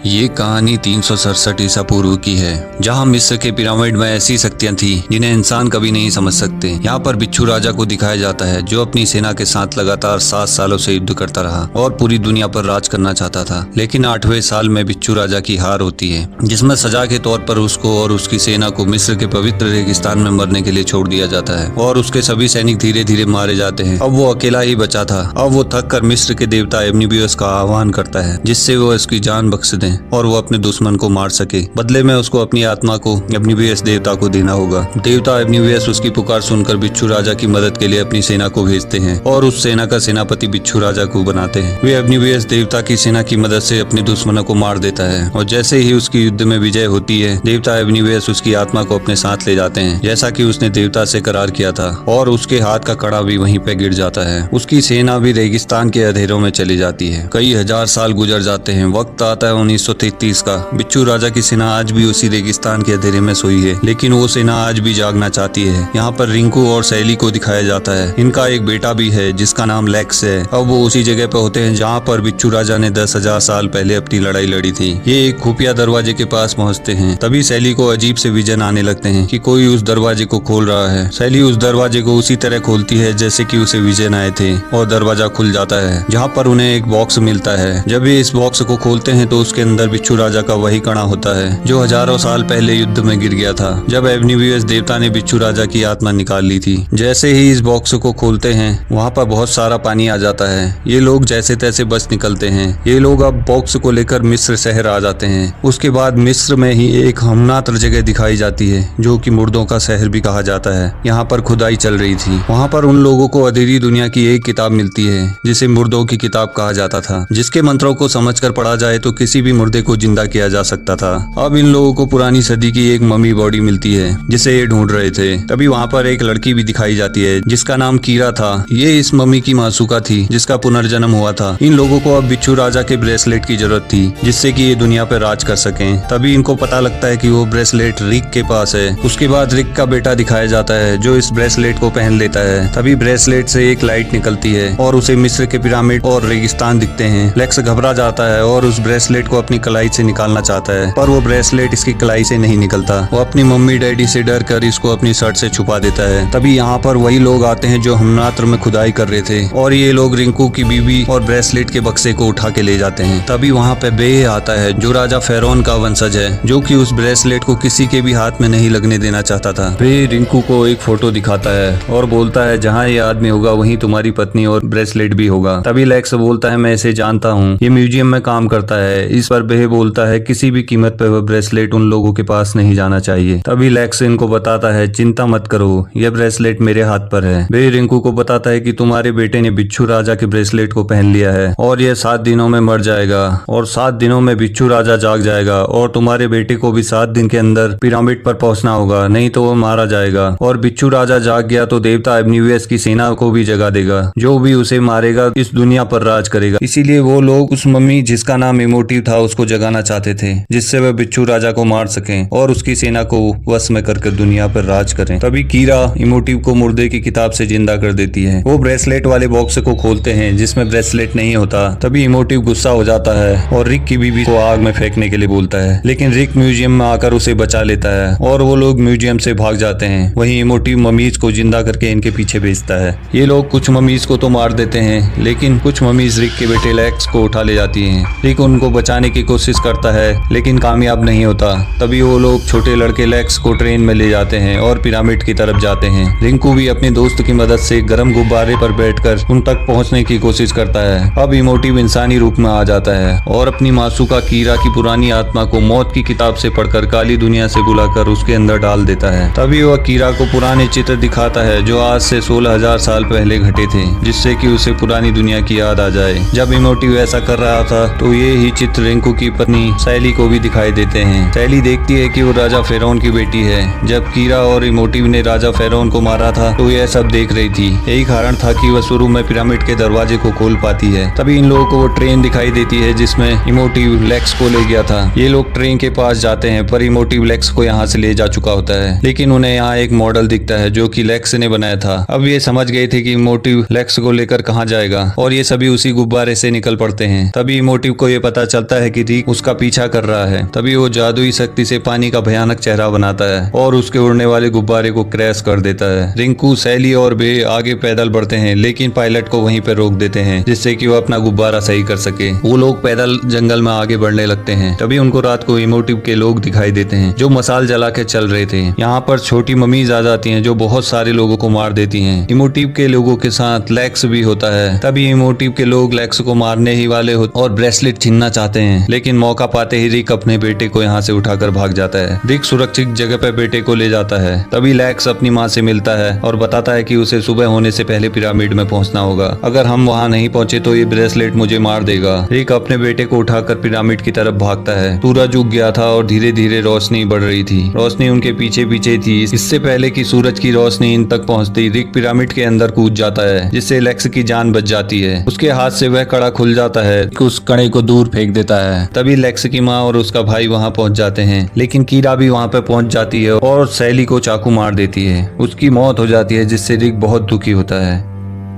ये कहानी 367 ईसा पूर्व की है, जहाँ मिस्र के पिरामिड में ऐसी शक्तियां थी जिन्हें इंसान कभी नहीं समझ सकते। यहाँ पर बिच्छू राजा को दिखाया जाता है, जो अपनी सेना के साथ लगातार 7 सालों से युद्ध करता रहा और पूरी दुनिया पर राज करना चाहता था। लेकिन 8वें साल में बिच्छू राजा की हार होती है, जिसमें सजा के तौर पर उसको और उसकी सेना को मिस्र के पवित्र रेगिस्तान में मरने के लिए छोड़ दिया जाता है और उसके सभी सैनिक धीरे धीरे मारे जाते हैं। अब वो अकेला ही बचा था। अब वो थक कर मिस्र के देवता एबनीबियस का आह्वान करता है, जिससे वो उसकी जान बख्श दे और वो अपने दुश्मन को मार सके। बदले में उसको अपनी आत्मा को एबनीबियस देवता को देना होगा। देवता एबनीबियस उसकी पुकार सुनकर बिच्छू राजा की मदद के लिए अपनी सेना को भेजते हैं और उस सेना का सेनापति बिच्छू राजा को बनाते हैं। वे एबनीबियस देवता की सेना की मदद से अपने दुश्मनों को मार देता है और जैसे ही उसकी युद्ध में विजय होती है, देवता एबनीबियस उसकी आत्मा को अपने साथ ले जाते हैं, जैसा कि उसने देवता से करार किया था, और उसके हाथ का कड़ा भी वहीं पे गिर जाता है। उसकी सेना भी रेगिस्तान के अंधेरों में चली जाती है। कई हजार साल गुजर जाते हैं। वक्त आता है 1933 का। बिच्छू राजा की सेना आज भी उसी रेगिस्तान के अंधेरे में सोई है, लेकिन वो सेना आज भी जागना चाहती है। यहाँ पर रिंकू और सैली को दिखाया जाता है। इनका एक बेटा भी है जिसका नाम लेक्स है। अब वो उसी जगह पे होते हैं जहाँ पर बिच्छू राजा ने 10,000 साल पहले अपनी लड़ाई लड़ी थी। ये एक खुफिया दरवाजे के पास पहुँचते हैं। तभी सैली को अजीब से विजन आने लगते हैं कि कोई उस दरवाजे को खोल रहा है। सैली उस दरवाजे को उसी तरह खोलती है जैसे कि उसे विजन आए थे और दरवाजा खुल जाता है, जहाँ पर उन्हें एक बॉक्स मिलता है। जब ये इस बॉक्स को खोलते हैं तो उसके अंदर बिच्छू राजा का वही कणा होता है जो हजारों साल पहले युद्ध में गिर गया था, जब एबनीबियस देवता ने बिच्छू राजा की आत्मा निकाल ली थी। जैसे ही इस बॉक्स को खोलते हैं, वहाँ पर बहुत सारा पानी आ जाता है। ये लोग जैसे तैसे बच निकलते हैं। ये लोग अब बॉक्स को लेकर मिस्र शहर आ जाते हैं। उसके बाद मिस्र में ही एक हमनात्र जगह दिखाई जाती है, जो कि मुर्दों का शहर भी कहा जाता है। यहाँ पर खुदाई चल रही थी। वहाँ पर उन लोगों को अधेरी दुनिया की एक किताब मिलती है, जिसे मुर्दों की किताब कहा जाता था, जिसके मंत्रों को समझकर पढ़ा जाए तो किसी भी मुर्दे को जिंदा किया जा सकता था। अब इन लोगों को पुरानी सदी की एक मम्मी बॉडी मिलती है, जिसे ये ढूंढ रहे थे। तभी वहाँ पर एक लड़की भी दिखाई जाती है, जिसका नाम कीरा था। ये इस मम्मी की मासूका थी, जिसका पुनर्जन्म हुआ था। इन लोगों को अब बिच्छू राजा के ब्रेसलेट की जरूरत थी, जिससे कि ये दुनिया पर राज कर सकें। तभी इनको पता लगता है कि वो ब्रेसलेट रिक के पास है। उसके बाद रिक का बेटा दिखाया जाता है, जो इस ब्रेसलेट को पहन लेता है। तभी ब्रेसलेट से एक लाइट निकलती है और उसे मिस्र के पिरामिड और रेगिस्तान दिखते हैं। लेक्स घबरा जाता है और उस ब्रेसलेट को अपनी कलाई से निकालना चाहता है, पर वो ब्रेसलेट इसकी कलाई से नहीं निकलता। वो अपनी मम्मी डैडी से डर कर इसको अपनी शर्ट से छुपा देता है। तभी यहाँ पर वही लोग आते हैं जो हमनात्र में खुदाई कर रहे थे, और ये लोग रिंकू की बीवी और ब्रेसलेट के बक्से को उठा के ले जाते हैं। तभी वहाँ पे बे आता है, जो राजा फेरोन का वंशज है, जो कि उस ब्रेसलेट को किसी के भी हाथ में नहीं लगने देना चाहता था। बे रिंकू को एक फोटो दिखाता है और बोलता है, जहाँ ये आदमी होगा वहीं तुम्हारी पत्नी और ब्रेसलेट भी होगा। तभी लेक्स बोलता है, मैं इसे जानता हूँ, ये म्यूजियम में काम करता है। इस पर बे बोलता है, किसी भी कीमत पर वह ब्रेसलेट उन लोगों के पास नहीं जाना चाहिए। तभी लेक्स इनको बताता है, चिंता मत करो, यह ब्रेसलेट मेरे हाथ पर है। बे रिंकू को बताता है कि तुम्हारे बेटे ने बिच्छू राजा के ब्रेसलेट को पहन लिया है और यह 7 दिनों में मर जाएगा और 7 दिनों में बिच्छू राजा जाग जाएगा और तुम्हारे बेटे को भी 7 दिन के अंदर पिरामिड पर पहुंचना होगा, नहीं तो वो मारा जाएगा। और बिच्छू राजा जाग गया तो देवता एबनीबियस की सेना को भी जगा देगा। जो भी उसे मारेगा इस दुनिया पर राज करेगा। इसीलिए वो लोग उस मम्मी, जिसका नाम इमोटिव था, उसको जगाना चाहते थे, जिससे वह बिच्छू राजा को मार सकें और उसकी सेना को वश में करके दुनिया पर राज करें। तभी कीरा इमोटिव को मुर्दे की किताब से जिंदा कर देती है। वो ब्रेसलेट वाले बॉक्स को खोलते हैं, जिसमें ब्रेसलेट नहीं होता। तभी इमोटिव गुस्सा हो जाता है और रिक की बीवी को आग में फेंकने के लिए बोलता है, लेकिन रिक म्यूजियम में आकर उसे बचा लेता है और वो लोग म्यूजियम से भाग जाते हैं। वहीं इमोटिव ममीज को जिंदा करके इनके पीछे भेजता है। ये लोग कुछ ममीज को तो मार देते हैं, लेकिन कुछ ममीज रिक के बेटे लेक्स को उठा ले जाती हैं। रिक उनको बचाने की कोशिश करता है, लेकिन कामयाब नहीं होता। तभी वो लोग छोटे लड़के लेक्स को ट्रेन में ले जाते हैं और पिरामिड की तरफ जाते हैं। रिंकू भी अपने दोस्त की मदद से गर्म गुब्बारे पर बैठकर उन तक पहुंचने की कोशिश करता है। अब इमोटिव इंसानी रूप में आ जाता है और अपनी मासूका कीरा की पुरानी आत्मा को मौत की किताब से पढ़कर काली दुनिया से बुलाकर उसके अंदर डाल देता है। तभी वह कीरा को पुराने चित्र दिखाता है, जो आज से 16,000 साल पहले घटे थे, जिससे कि उसे पुरानी दुनिया की याद आ जाए। जब इमोटिव ऐसा कर रहा था तो ये ही चित्र रिंकू की पत्नी सैली को भी दिखाई देते हैं। सैली देखती है कि वो राजा फेरोन की बेटी है। जब कीरा और इमोटिव ने राजा फेरोन को मारा था तो यह सब देख रही थी। यही कारण था कि वह शुरू में पिरामिड के दरवाजे को खोल पाती है। तभी इन लोगों को वो ट्रेन दिखाई देती है, जिसमें इमोटिव लेक्स को ले गया था। ये लोग ट्रेन के पास जाते हैं, पर इमोटिव लेक्स को यहाँ से ले जा चुका होता है, लेकिन उन्हें यहाँ एक मॉडल दिखता है जो कि लेक्स ने बनाया था। अब ये समझ गए थे कि इमोटिव लेक्स को लेकर कहाँ जाएगा और ये सभी उसी गुब्बारे से निकल पड़ते हैं। तभी इमोटिव को ये पता चलता है कि रिक उसका पीछा कर रहा है। तभी वो जादुई शक्ति से पानी का भयानक चेहरा बनाता है और उसके उड़ने वाले गुब्बारे को क्रैश कर देता है। रिंकू, सैली और बे आगे पैदल बढ़ते हैं, लेकिन पायलट को वहीं पर रोक देते हैं जिससे कि वो अपना गुब्बारा सही कर सके। वो लोग पैदल जंगल में आगे बढ़ने लगते हैं। तभी उनको रात को इमोटिव के लोग दिखाई देते हैं जो मसाल जला के चल रहे थे। यहाँ पर छोटी मम्मीज आ जाती हैं जो बहुत सारे लोगों को मार देती हैं। इमोटिव के लोगों के साथ लेक्स भी होता है। तभी इमोटिव के लोग लेक्स को मारने ही वाले होते और ब्रेसलेट छीनना चाहते हैं, लेकिन मौका पाते ही रिक अपने बेटे को यहाँ से उठाकर भाग जाता है। रिक सुरक्षित जगह पर बेटे को ले जाता है। तभी लेक्स अपनी माँ से मिलता है और बताता है कि उसे सुबह होने से पहले पिरामिड में पहुंचना होगा। अगर हम वहां नहीं पहुंचे तो ये ब्रेसलेट मुझे मार देगा। रिक अपने बेटे को उठाकर पिरामिड की तरफ भागता है। सूरज उग गया था और धीरे धीरे रोशनी बढ़ रही थी। रोशनी उनके पीछे पीछे थी। इससे पहले कि सूरज की रोशनी इन तक पहुंचती, रिक पिरामिड के अंदर कूद जाता है जिससे लेक्स की जान बच जाती है। उसके हाथ से वह कड़ा खुल जाता है, उस कड़े को दूर फेंक देता है। तभी लेक्स की माँ और उसका भाई वहाँ पहुँच जाते हैं, लेकिन कीरा भी वहाँ पे पहुँच जाती है और सैली को चाकू मार देती है। उसकी मौत हो जाती है जिससे रिक बहुत दुखी होता है।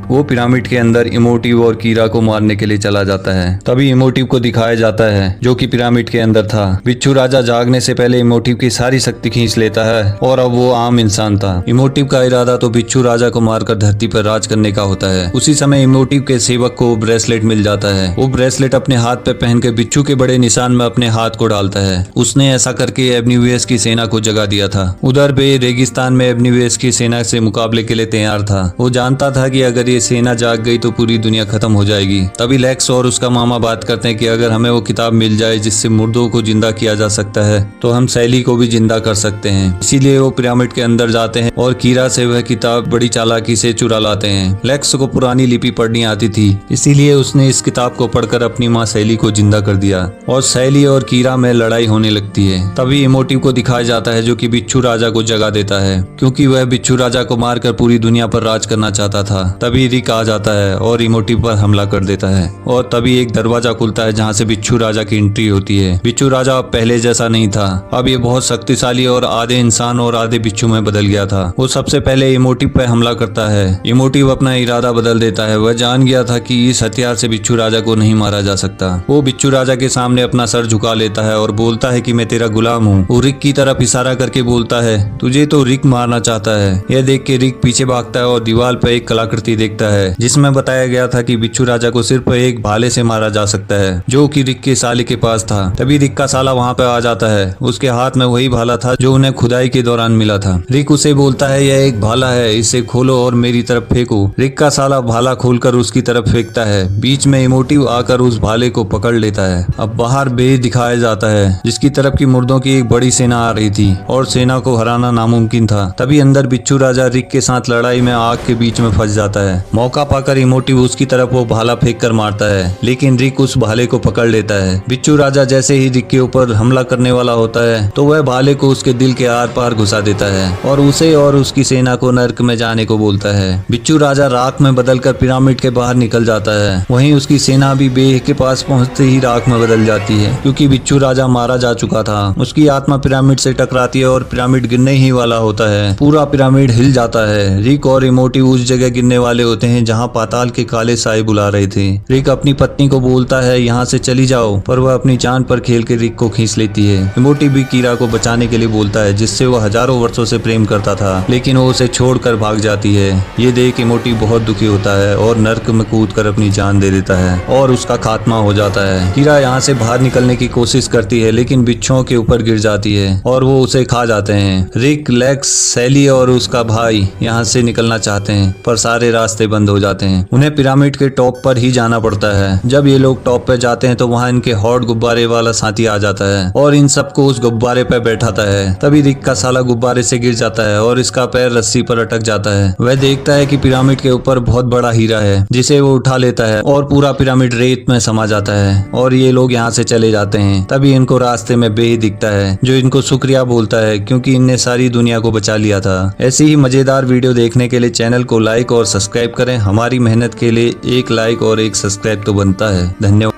वो पिरामिड के अंदर इमोटिव और कीरा को मारने के लिए चला जाता है। तभी इमोटिव को दिखाया जाता है जो कि पिरामिड के अंदर था। बिच्छू राजा जागने से पहले इमोटिव की सारी शक्ति खींच लेता है और अब वो आम इंसान था। इमोटिव का इरादा तो बिच्छू राजा को मारकर धरती पर राज करने का होता है। उसी समय इमोटिव के सेवक को ब्रेसलेट मिल जाता है। वो ब्रेसलेट अपने हाथ पे पहन के बिच्छू के बड़े निशान में अपने हाथ को डालता है। उसने ऐसा करके एबनीवेस की सेना को जगा दिया था। उधर बे रेगिस्तान में एबनीवेस की सेना से मुकाबले के लिए तैयार था। वो जानता था कि अगर सेना जाग गई तो पूरी दुनिया खत्म हो जाएगी। तभी लेक्स और उसका मामा बात करते हैं कि अगर हमें वो किताब मिल जाए जिससे मुर्दों को जिंदा किया जा सकता है तो हम सैली को भी जिंदा कर सकते हैं। इसीलिए वो पिरामिड के अंदर जाते हैं और कीरा से वह किताब बड़ी चालाकी से चुरा लाते हैं। लेक्स को पुरानी लिपि पढ़नी आती थी, इसीलिए उसने इस किताब को पढ़कर अपनी माँ सैली को जिंदा कर दिया और सैली और कीरा में लड़ाई होने लगती है। तभी इमोटिव को दिखाया जाता है जो कि बिच्छू राजा को जगा देता है, क्योंकि वह बिच्छू राजा को मारकर पूरी दुनिया पर राज करना चाहता था। तभी रिक आ जाता है और इमोटिव पर हमला कर देता है और तभी एक दरवाजा खुलता है जहाँ से बिच्छू राजा की एंट्री होती है। बिच्छू राजा अब पहले जैसा नहीं था। अब ये बहुत शक्तिशाली और आधे इंसान और आधे बिच्छू में बदल गया था। वो सबसे पहले इमोटिव पर हमला करता है। इमोटिव अपना इरादा बदल देता है। वह जान गया था कि इस हथियार से बिच्छू राजा को नहीं मारा जा सकता। वो बिच्छू राजा के सामने अपना सर झुका लेता है और बोलता है कि मैं तेरा गुलाम हूँ। वो रिक की तरफ इशारा करके बोलता है, तुझे तो रिक मारना चाहता है। यह देख के रिक पीछे भागता है और दीवार पर एक कलाकृति देखता है जिसमें बताया गया था कि बिच्छू राजा को सिर्फ एक भाले से मारा जा सकता है जो कि रिक के साले के पास था। तभी रिक का साला वहाँ पे आ जाता है। उसके हाथ में वही भाला था जो उन्हें खुदाई के दौरान मिला था। रिक उसे बोलता है, यह एक भाला है, इसे खोलो और मेरी तरफ फेंको। रिक का साला भाला खोलकर उसकी तरफ फेंकता है। बीच में इमोटिव आकर उस भाले को पकड़ लेता है। अब बाहर बे दिखाया जाता है जिसकी तरफ की मुर्दों की एक बड़ी सेना आ रही थी और सेना को हराना नामुमकिन था। तभी अंदर बिच्छू राजा रिक के साथ लड़ाई में आग के बीच में फंस जाता है। मौका पाकर इमोटिव उसकी तरफ वो भाला फेंक कर मारता है, लेकिन रिक उस भाले को पकड़ लेता है। बिच्छू राजा जैसे ही रिक के ऊपर हमला करने वाला होता है तो वह भाले को उसके दिल के आर पार घुसा देता है और उसे और उसकी सेना को नर्क में जाने को बोलता है। बिच्छू राजा राख में बदलकर पिरामिड के बाहर निकल जाता है। वहीं उसकी सेना भी बे के पास पहुंचते ही राख में बदल जाती है, क्योंकि बिच्छू राजा मारा जा चुका था। उसकी आत्मा पिरामिड से टकराती है और पिरामिड गिरने ही वाला होता है। पूरा पिरामिड हिल जाता है। रिक और इमोटिव उस जगह गिरने वाले होते हैं जहाँ पाताल के काले साए बुला रहे थे। रिक अपनी पत्नी को बोलता है यहाँ से चली जाओ, पर वह अपनी जान पर खेल के रिक को खींच लेती है। इमोटिव भी कीरा को बचाने के लिए बोलता है जिससे वह हजारों वर्षों से प्रेम करता था, लेकिन वो उसे छोड़कर भाग जाती है। ये देख इमोटिव बहुत दुखी होता है और नर्क में कूदकर अपनी जान दे देता है और उसका खात्मा हो जाता है। कीरा यहाँ से बाहर निकलने की कोशिश करती है, लेकिन बिच्छुओं के ऊपर गिर जाती है और वो उसे खा जाते हैं। रिक, लेक्स, सैली और उसका भाई यहाँ से निकलना चाहते हैं, पर सारे रास्ते बंद हो जाते हैं। उन्हें पिरामिड के टॉप पर ही जाना पड़ता है। जब ये लोग टॉप पे जाते हैं तो वहाँ इनके हॉट गुब्बारे वाला साथी आ जाता है और इन सबको उस गुब्बारे पे बैठाता है। तभी रिक का साला गुब्बारे से गिर जाता है और इसका पैर रस्सी पर अटक जाता है। वह देखता है कि पिरामिड के ऊपर बहुत बड़ा हीरा है जिसे वो उठा लेता है और पूरा पिरामिड रेत में समा जाता है और ये लोग यहाँ से चले जाते हैं। तभी इनको रास्ते में बे दिखता है जो इनको शुक्रिया बोलता है क्योंकि इनने सारी दुनिया को बचा लिया था। ऐसी ही मजेदार वीडियो देखने के लिए चैनल को लाइक और सब्सक्राइब करें। हमारी मेहनत के लिए एक लाइक और एक सब्सक्राइब तो बनता है। धन्यवाद।